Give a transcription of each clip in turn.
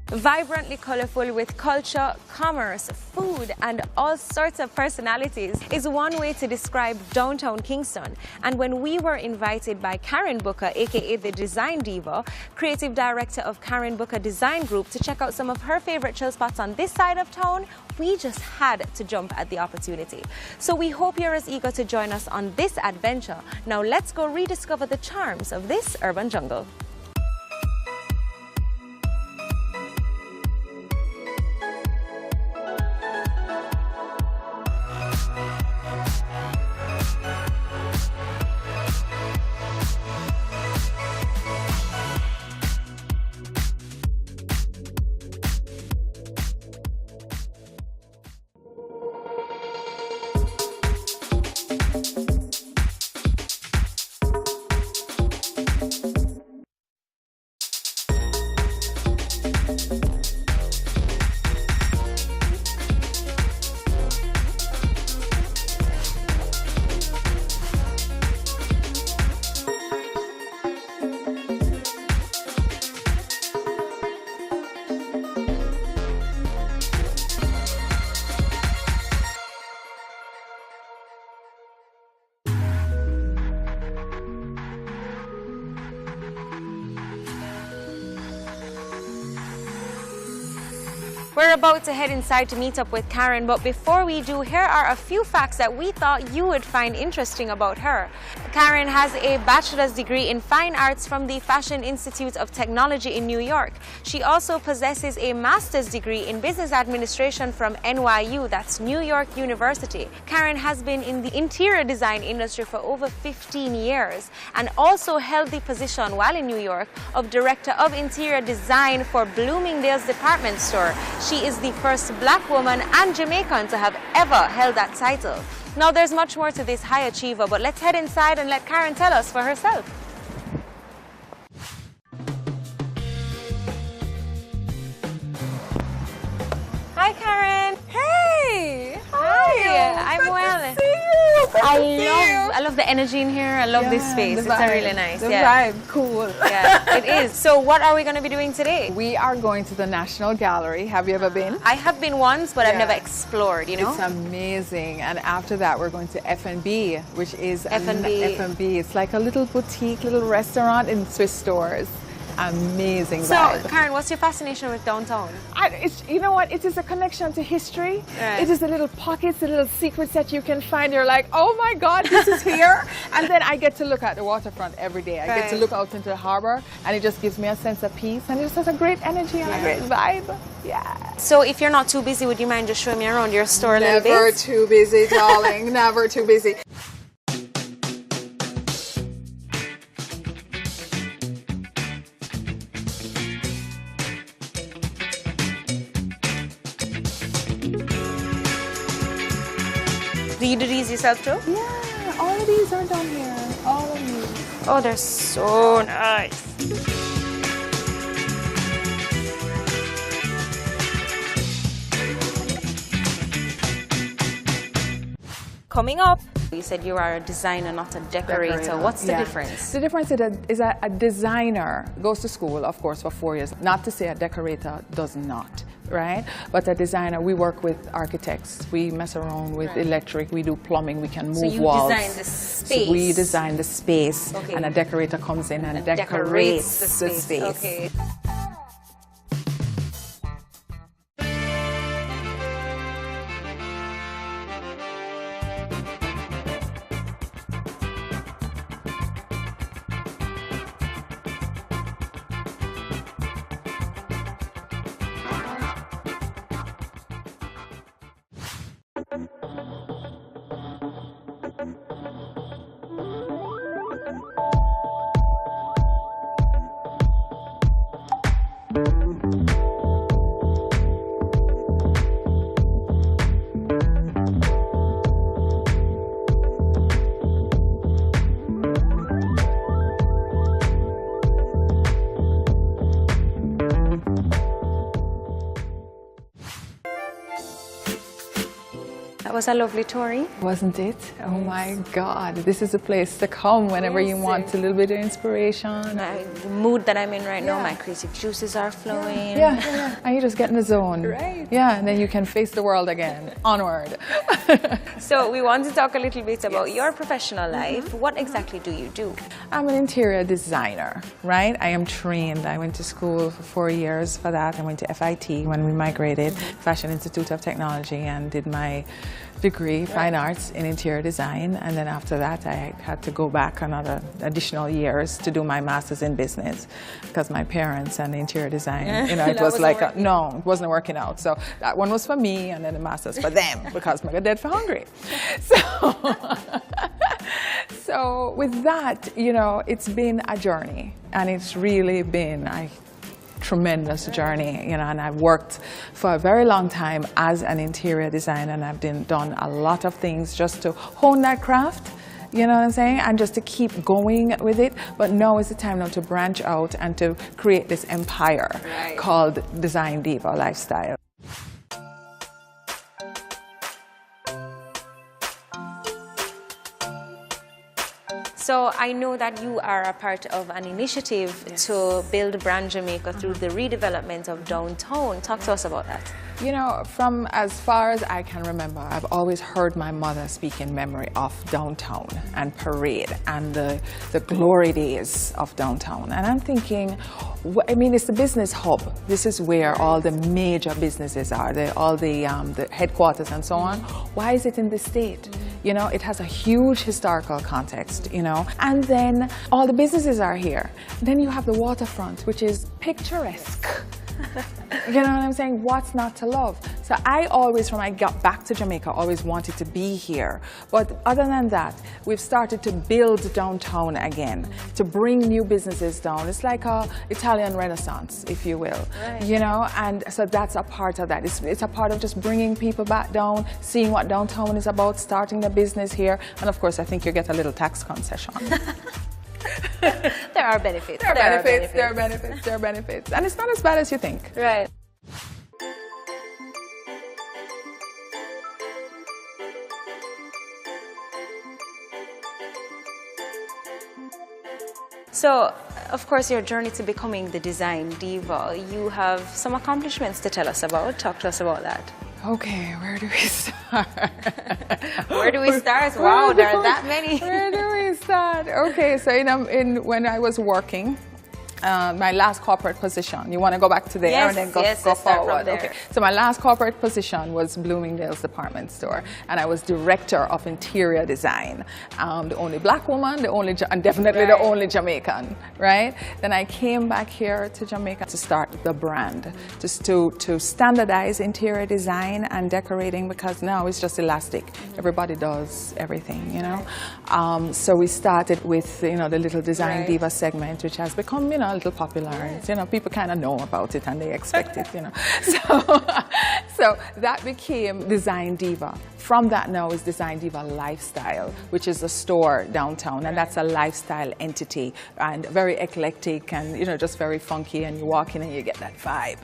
Vibrantly colorful with culture, commerce, food, and all sorts of personalities is one way to describe downtown Kingston. And when we were invited by Karen Booker, aka the Design Diva, creative director of Karen Booker Design Group, to check out some of her favorite chill spots on this side of town, we just had to jump at the opportunity. So we hope you're as eager to join us on this adventure. Now let's go rediscover the charms of this urban jungle. We're about to head inside to meet up with Karen, but before we do, here are a few facts that we thought you would find interesting about her. Karen has a bachelor's degree in fine arts from the Fashion Institute of Technology in New York. She also possesses a master's degree in business administration from NYU, that's New York University. Karen has been in the interior design industry for over 15 years and also held the position while in New York of Director of Interior Design for Bloomingdale's department store. She is the first black woman and Jamaican to have ever held that title. Now there's much more to this high achiever, but let's head inside and let Karen tell us for herself. Hi Karen! Hey! Hi! I'm well. Good to see you! I love the energy in here. I love this space. It's really nice. The vibe, cool. Yeah, it is. So what are we going to be doing today? We are going to the National Gallery. Have you ever been? I have been once, but I've never explored, you know? It's amazing. And after that, we're going to F&B, which is F&B. F&B. It's like a little boutique, little restaurant in Swiss stores. Amazing So, vibe. Karen, what's your fascination with downtown? You know what? It is a connection to history. Right. It is the little pockets, the little secrets that you can find. You're like, oh my God, this is here. And then I get to look at the waterfront every day. I get to look out into the harbor, and it just gives me a sense of peace. And it just has a great energy and a great vibe. Yeah. So, if you're not too busy, would you mind just showing me around your store a little bit? Never too busy, darling. Never too busy. Do you do these yourself too? Yeah, all of these are done here. All of these. Oh, they're so nice. Coming up, you said you are a designer, not a decorator. What's the difference? The difference is a designer goes to school, of course, for 4 years. Not to say a decorator does not, right? But a designer, we work with architects. We mess around with electric. We do plumbing. We can move walls. So you design the space. So we design the space, and a decorator comes in and decorates the space. Okay. was a lovely touring. Wasn't it? Oh my God, this is a place to come whenever you want a little bit of inspiration. The mood that I'm in right now, my creative juices are flowing. Yeah. And you just get in the zone. Right. Yeah, and then you can face the world again, onward. So we want to talk a little bit about your professional life. What exactly do you do? I'm an interior designer, right? I am trained. I went to school for 4 years for that. I went to FIT when we migrated, Fashion Institute of Technology, and did my degree, Fine Arts in Interior Design. And then after that, I had to go back another additional years to do my master's in business because my parents and interior design, it was like, no, it wasn't working out. So that one was for me, and then the master's for them because I got dead for hungry. So with that, it's been a journey, and it's really been a tremendous journey, and I've worked for a very long time as an interior designer, and I've done a lot of things just to hone that craft, you know what I'm saying, and just to keep going with it. But now is the time now to branch out and to create this empire called Design Diva Lifestyle. So I know that you are a part of an initiative to build Brand Jamaica through the redevelopment of downtown. Talk to us about that. From as far as I can remember, I've always heard my mother speak in memory of downtown and parade and the glory days of downtown. And I'm thinking, it's the business hub. This is where all the major businesses are, all the headquarters and so on. Why is it in the state? It has a huge historical context, and then all the businesses are here. Then you have the waterfront, which is picturesque. You know what I'm saying? What's not to love? So I always, when I got back to Jamaica, always wanted to be here. But other than that, we've started to build downtown again, to bring new businesses down. It's like a Italian Renaissance, if you will. Right. And so that's a part of that. It's a part of just bringing people back down, seeing what downtown is about, starting a business here. And of course, I think you get a little tax concession. There are benefits. There are benefits. And it's not as bad as you think. Right. So, of course, your journey to becoming the design diva, you have some accomplishments to tell us about. Talk to us about that. Okay, where do we start? Where do we start? Wow, there are that many. Where do we start? Okay, so when I was working, my last corporate position. You want to go back to there and then go forward? Okay. So my last corporate position was Bloomingdale's department store, and I was director of interior design. The only black woman, and definitely the only Jamaican, right? Then I came back here to Jamaica to start the brand, just to standardize interior design and decorating, because now it's just elastic. Everybody does everything, So we started with the little Design Diva segment, which has become a little popular. People kind of know about it and they expect it. So that became Design Diva. From that now is Design Diva Lifestyle, which is a store downtown, and that's a lifestyle entity and very eclectic and just very funky, and you walk in and you get that vibe.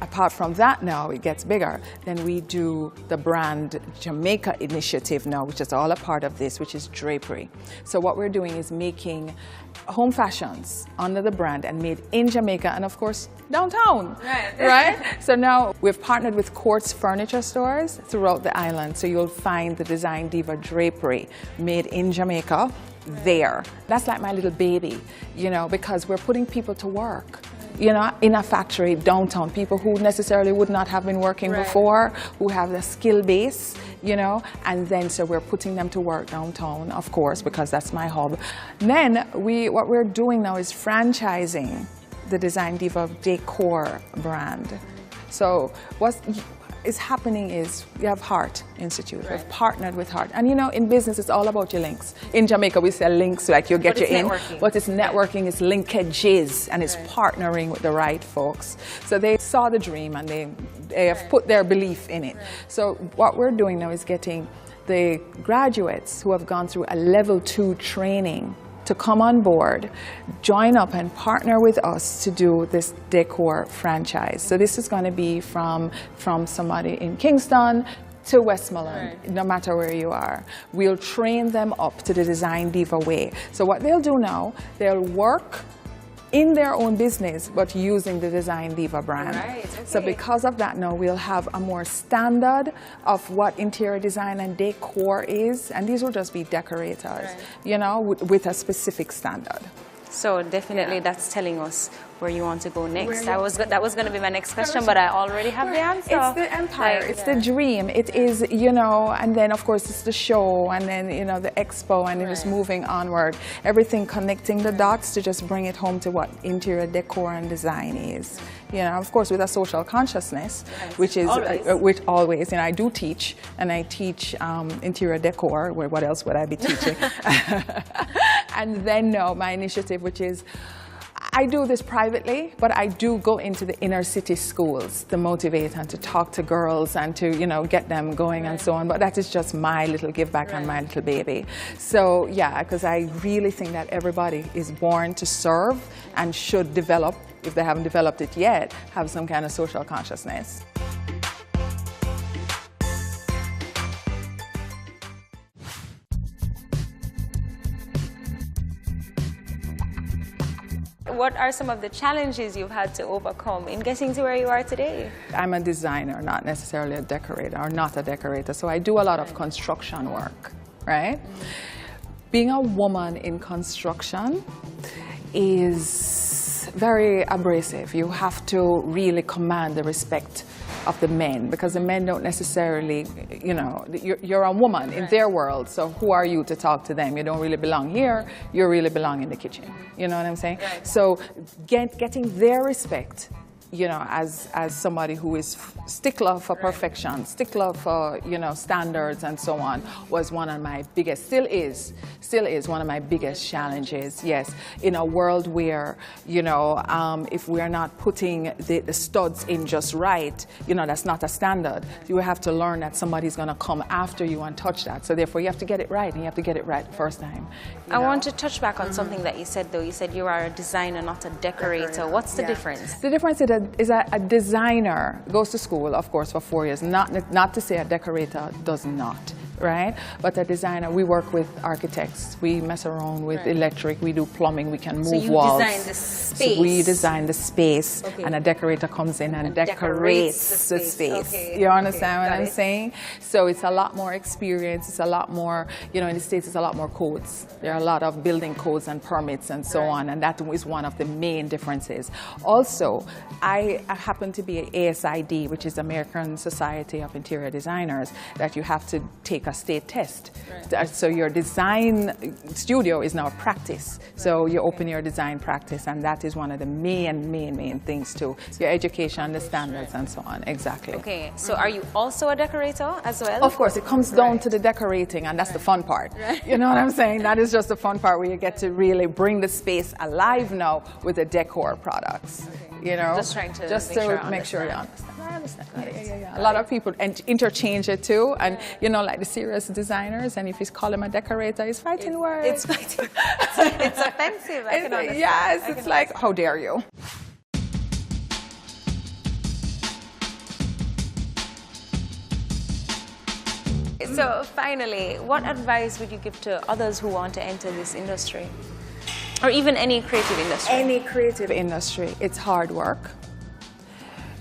Apart from that now, it gets bigger. Then we do the Brand Jamaica initiative now, which is all a part of this, which is drapery. So what we're doing is making home fashions under the brand and made in Jamaica and, of course, downtown. Right? So now we've partnered with Quartz furniture stores throughout the island. So you'll find the Design Diva drapery made in Jamaica there. That's like my little baby, because we're putting people to work. In a factory downtown, people who necessarily would not have been working before, who have the skill base, and then so we're putting them to work downtown, of course, because that's my hub. Then what we're doing now is franchising the Design Diva decor brand. So is happening is we have Heart Institute. We've partnered with Heart. And you know, in business, it's all about your links. In Jamaica, we say links, like you get your in. But it's networking, it's linkages, and it's partnering with the right folks. So they saw the dream and they have put their belief in it. So what we're doing now is getting the graduates who have gone through a level 2 training to come on board, join up and partner with us to do this decor franchise. So this is going to be from somebody in Kingston to Westmoreland, no matter where you are. We'll train them up to the Design Diva way. So what they'll do now, they'll work in their own business, but using the Design Diva brand. So because of that now, we'll have a more standard of what interior design and decor is, and these will just be decorators, you know, with a specific standard. So definitely that's telling us where you want to go next. That was going to be my next question, but I already have the answer. It's the empire, it's the dream. It is, you know, and then of course it's the show, and then, you know, the expo, and just moving onward. Everything connecting the dots to just bring it home to what interior decor and design is. You know, of course with a social consciousness, which is, which always, you know, I do teach, and I teach interior decor. What else would I be teaching? And then my initiative, which is, I do this privately, but I do go into the inner city schools to motivate and to talk to girls and to, you know, get them going and so on. But that is just my little give back on my little baby. So yeah, because I really think that everybody is born to serve and should develop, if they haven't developed it yet, have some kind of social consciousness. What are some of the challenges you've had to overcome in getting to where you are today? I'm a designer, not necessarily a decorator, or not a decorator, so I do a lot of construction work, right? Being a woman in construction is very abrasive. You have to really command the respect of the men, because the men don't necessarily, you know, you're a woman in their world, so who are you to talk to them? You don't really belong here, you really belong in the kitchen. You know what I'm saying? So getting their respect, you know, as somebody who is stickler for perfection, stickler for, you know, standards and so on, was one of my biggest, still is one of my biggest challenges, yes. In a world where, you know, if we're not putting the studs in just right, you know, that's not a standard. You have to learn that somebody's gonna come after you and touch that. So therefore you have to get it right, and you have to get it right the first time. I want to touch back on something that you said though. You said you are a designer, not a decorator. What's the difference? The difference is a designer goes to school, of course, for 4 years. Not to say a decorator does not, right? But a designer, we work with architects. We mess around with electric. We do plumbing. We can move walls. So you design the space. So we design the space, and a decorator comes in and decorates the space. You understand what I'm saying? So it's a lot more experience. It's a lot more, you know, in the States it's a lot more codes. There are a lot of building codes and permits and so on, and that is one of the main differences. Also, I happen to be an ASID, which is American Society of Interior Designers, that you have to take a state test. So your design studio is now a practice. So you open your design practice, and that is one of the main things too. Your education, the standards, and so on. Exactly. Okay, so are you also a decorator as well? Of course, it comes down to the decorating, and that's the fun part. You know what I'm saying? That is just the fun part, where you get to really bring the space alive now with the decor products. You know, just trying to make sure you understand. I understand. Yeah. A lot of people interchange it too, and you know, like the serious designers, and if you call him a decorator, it's fighting words. It's fighting. It's offensive. I can understand. Yes, it's like, how dare you? So finally, what advice would you give to others who want to enter this industry? Or even any creative industry? Any creative industry. It's hard work.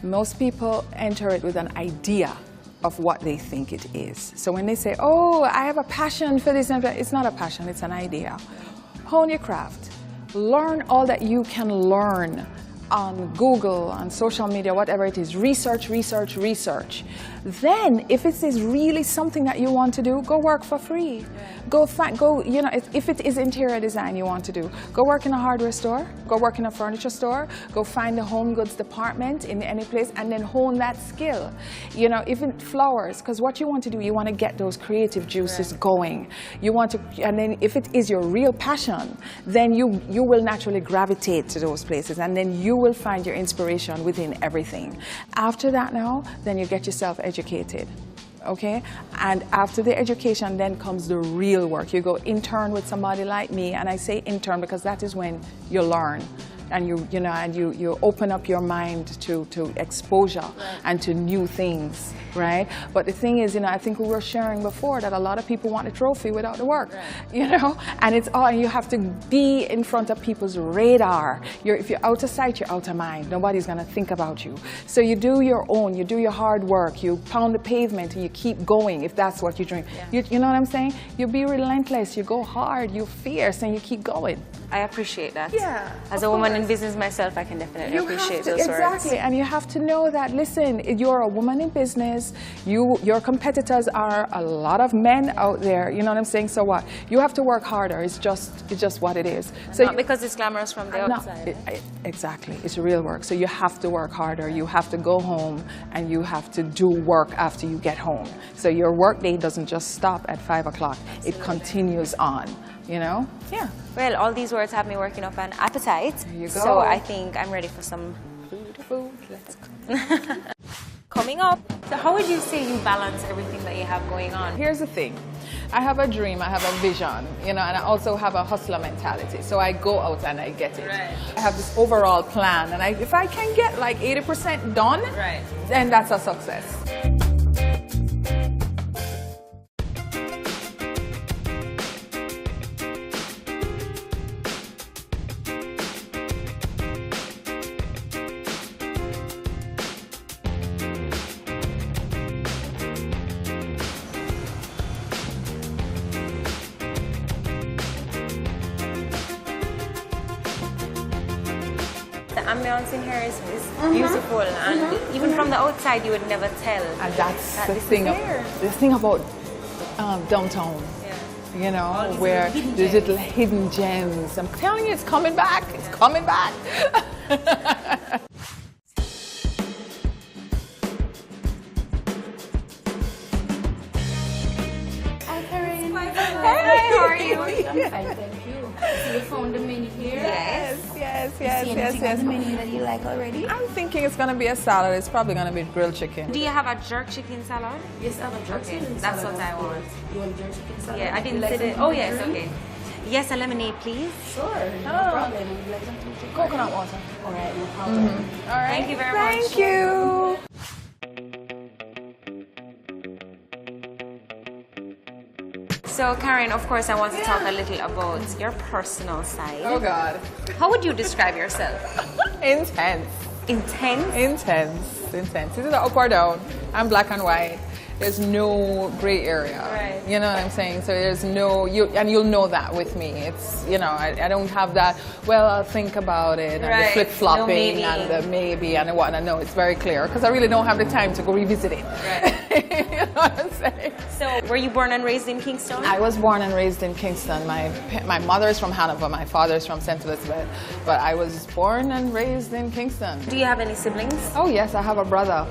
Most people enter it with an idea of what they think it is. So when they say, oh, I have a passion for this, it's not a passion, it's an idea. Hone your craft. Learn all that you can learn on Google, on social media, whatever it is. Research. Then, if it is really something that you want to do, go work for free. Go, you know, if it is interior design you want to do, go work in a hardware store, go work in a furniture store, go find the home goods department in any place, and then hone that skill. You know, even flowers, because what you want to do, you want to get those creative juices going. You want to, and then if it is your real passion, then you will naturally gravitate to those places, and then you will find your inspiration within everything. After that now, then you get yourself educated. Okay, and after the education then comes the real work. You go intern with somebody like me, and I say intern because that is when you learn and you open up your mind to exposure and to new things, right? But the thing is, you know, I think we were sharing before that a lot of people want a trophy without the work, you know, and it's all, you have to be in front of people's radar. If you're out of sight, you're out of mind. Nobody's gonna think about you. So you do your own, you do your hard work, you pound the pavement and you keep going if that's what you're doing. You know what I'm saying? You be relentless, you go hard, you're fierce, and you keep going. I appreciate that. Yeah. As a woman in business myself, I can definitely appreciate those words. Exactly, and you have to know that, listen, you're a woman in business, your competitors are a lot of men out there, you know what I'm saying? So what? You have to work harder, it's just what it is. So not because it's glamorous from the outside. Exactly, it's real work. So you have to work harder, you have to go home, and you have to do work after you get home. So your work day doesn't just stop at 5 o'clock, it continues on. You know? Yeah. Well, all these words have me working up an appetite. There you go. So I think I'm ready for some food. Let's go. Coming up. So how would you say you balance everything that you have going on? Here's the thing. I have a dream, I have a vision, you know, and I also have a hustler mentality. So I go out and I get it. Right. I have this overall plan, and if I can get like 80% done, then that's a success. The ambience in here is beautiful, and even from the outside you would never tell. And that's the thing about downtown, you know, where there's little hidden gems. I'm telling you, it's coming back. It's coming back. Hi, Karen. Hi, how are you? I'm fine, thank you. So you found the menu here? Yes. See anything on the menu that you like already? I'm thinking it's gonna be a salad. It's probably gonna be grilled chicken. Do you have a jerk chicken salad? Yes, I have a jerk chicken That's salad. what I want. You want jerk chicken salad? Yeah, I didn't Would you say like it. some Oh yes, drink? okay. Yes, a lemonade, please. Sure, no problem. Would you like something to Coconut water. All right, no problem. All right. Thank you very much. Thank you. So Karen, of course, I want to talk a little about your personal side. Oh God. How would you describe yourself? Intense. Intense? Intense. Intense. This is up or down. I'm black and white. There's no gray area. Right. You know what I'm saying? So there's no, and you'll know that with me. It's, you know, I don't have that, well, I'll think about it, and Right. the flip-flopping, No maybe. and the maybe, and the what. And no, it's very clear, because I really don't have the time to go revisit it. Right. You know what I'm saying? So, were you born and raised in Kingston? I was born and raised in Kingston. My mother is from Hanover, my father is from St. Elizabeth, but I was born and raised in Kingston. Do you have any siblings? Oh yes, I have a brother,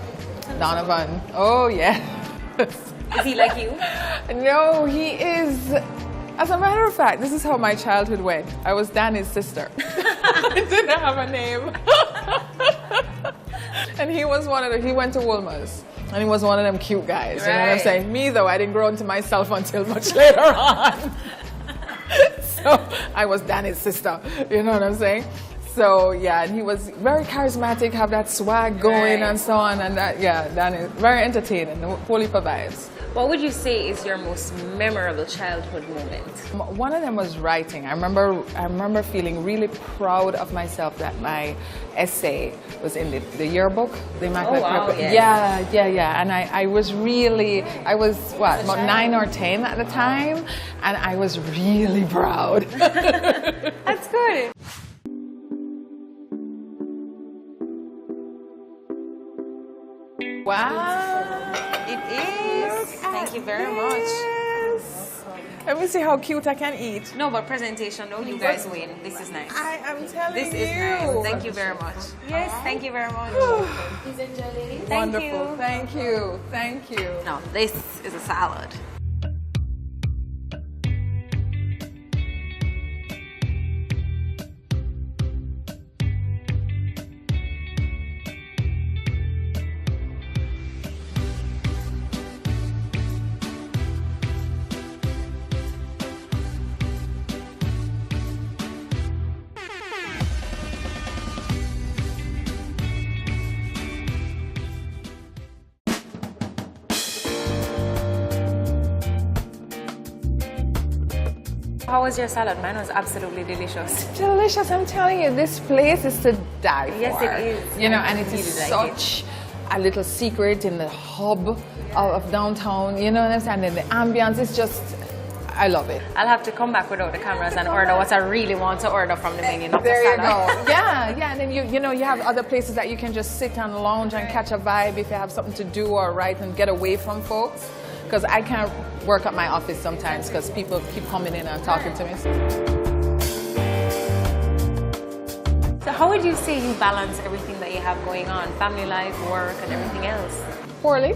Donovan. Oh yeah. Is he like you? No, he is. As a matter of fact, this is how my childhood went. I was Danny's sister. I didn't have a name. And he was he went to Woolmer's. And he was one of them cute guys. You know what I'm Right. saying? Me though, I didn't grow into myself until much later on. So I was Danny's sister. You know what I'm saying? So yeah, and he was very charismatic, have that swag going Right. and so on, and that, yeah, Danny, very entertaining, whole heap of vibes. What would you say is your most memorable childhood moment? One of them was writing. I remember feeling really proud of myself that my essay was in the yearbook. The Immaculate wow, Yearbook. yes. Yeah. And I was what, about 9 or 10 at the time, and I was really proud. That's good. Wow. Thank you very much. Let me see how cute I can eat. No, but presentation, no, you guys win. This is nice. I am telling This you. is nice. Thank you very much. Yes, thank you very much. Please enjoy, ladies. Thank Wonderful. you. Thank you. Thank you. No, this is a salad. How was your salad? Mine was absolutely delicious. Delicious, I'm telling you, this place is to die for. Yes, it is. You know, I and it is really like such a little secret in the hub of downtown, you know what I'm saying? And the ambience is just, I love it. I'll have to come back without the cameras and order what I really want to order from the menu, not There the you salad. go. Yeah, and then you know, you have other places that you can just sit and lounge and catch a vibe if you have something to do or write and get away from folks. Because I can't work at my office sometimes because people keep coming in and talking to me. So how would you say you balance everything that you have going on? Family life, work, and everything else? Poorly.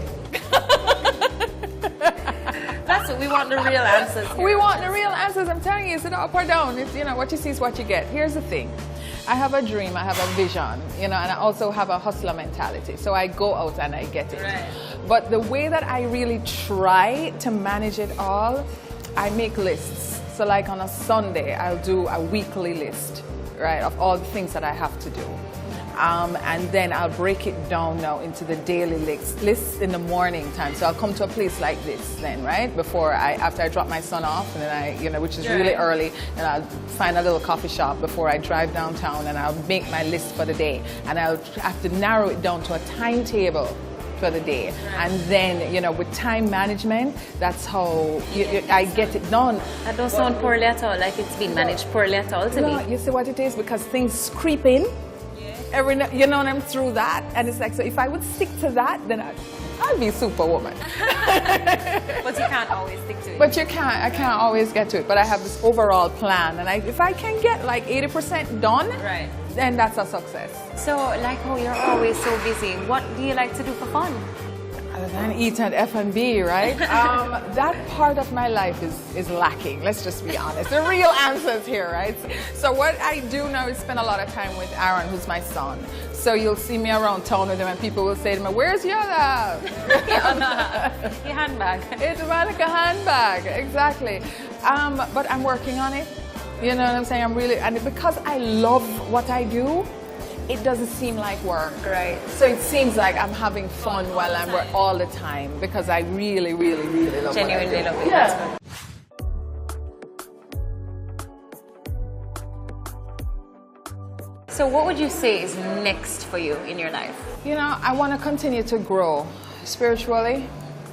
That's what we want, the real answers here. We want the real answers. I'm telling you, is it up or down? It's, you know, what you see is what you get. Here's the thing. I have a dream, I have a vision, you know, and I also have a hustler mentality. So I go out and I get it. Right. But the way that I really try to manage it all, I make lists. So like on a Sunday, I'll do a weekly list, right, of all the things that I have to do. And then I'll break it down now into the daily lists in the morning time. So I'll come to a place like this then, right? After I drop my son off, and then you know, which is really early, and I'll find a little coffee shop before I drive downtown, and I'll make my list for the day. And I'll have to narrow it down to a timetable for the day. And then, you know, with time management, that's how I get it done. That don't sound poorly at all, like it's been managed poorly at all to No, me. you see what it is? Because things creep in. You know, and I'm through that, and it's like, so if I would stick to that, then I'd be Superwoman. But you can't always stick to it. But I can't always get to it. But I have this overall plan, and if I can get like 80% done, Right. then that's a success. So, like how you're always so busy, what do you like to do for fun? Other than eat and F&B, right? That part of my life is lacking, let's just be honest. The real answers here, right? So what I do now is spend a lot of time with Aaron, who's my son. So you'll see me around town with him and people will say to me, where's your Your handbag. It's like a handbag, exactly. But I'm working on it. You know what I'm saying? And because I love what I do, it doesn't seem like work. Right. So it seems like I'm having fun while I'm working all the time because I really, really, really love Genuinely what I do. love it. Yeah. That's good. So what would you say is next for you in your life? You know, I want to continue to grow spiritually.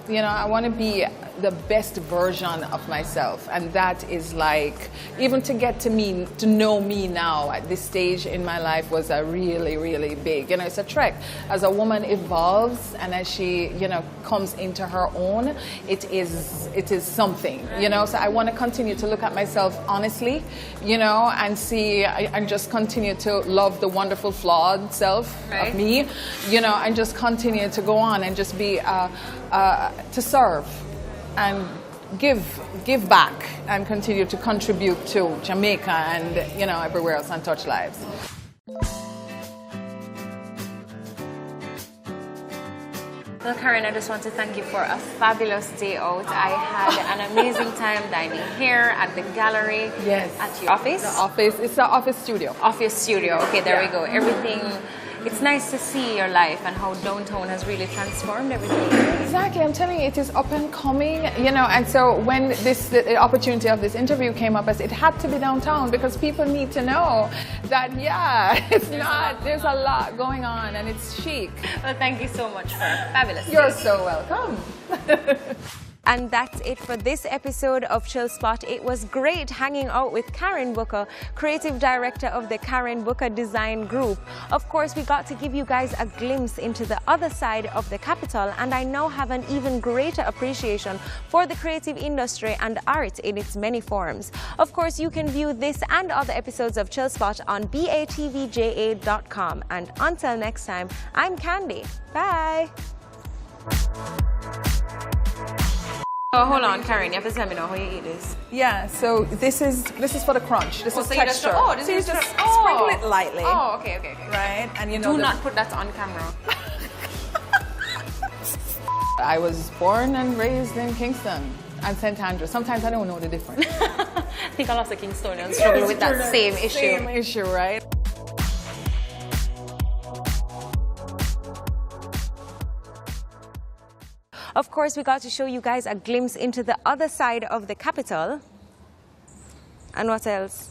You know, I want to be the best version of myself, and that is like, even to get to know me now at this stage in my life was a really, really big, you know, it's a trek. As a woman evolves and as she, you know, comes into her own, it is something, you know. So I want to continue to look at myself honestly, you know, and see and just continue to love the wonderful flawed self of me, you know, and just continue to go on and just be to serve and give back and continue to contribute to Jamaica and, you know, everywhere else and touch lives. Well, Karen, I just want to thank you for a fabulous day out. I had an amazing time dining here at the gallery. Yes. At your office? The office. It's the office studio. Office studio. Okay, there we go. Everything. It's nice to see your life and how downtown has really transformed everything. Exactly, I'm telling you, it is up and coming, you know, and so when the opportunity of this interview came up, I said it had to be downtown because people need to know that, yeah, there's a lot going on and it's chic. Well, thank you so much for a fabulous You're day. so welcome. And that's it for this episode of Chill Spot. It was great hanging out with Karen Booker, creative director of the Karen Booker Design Group. Of course, we got to give you guys a glimpse into the other side of the capital, and I now have an even greater appreciation for the creative industry and art in its many forms. Of course, you can view this and other episodes of Chill Spot on batvja.com. And until next time, I'm Candy. Bye. Oh, hold on, Karen. You have to tell me now how you eat this. Yeah, so this is for the crunch. This is so you texture. just, so you just sprinkle it lightly. Oh, okay. Right? And you know, do not put that on camera. I was born and raised in Kingston and St. Andrews. Sometimes I don't know the difference. I think a lot of Kingstonians struggle with that same issue. Same issue, right? Of course, we got to show you guys a glimpse into the other side of the capital. And what else?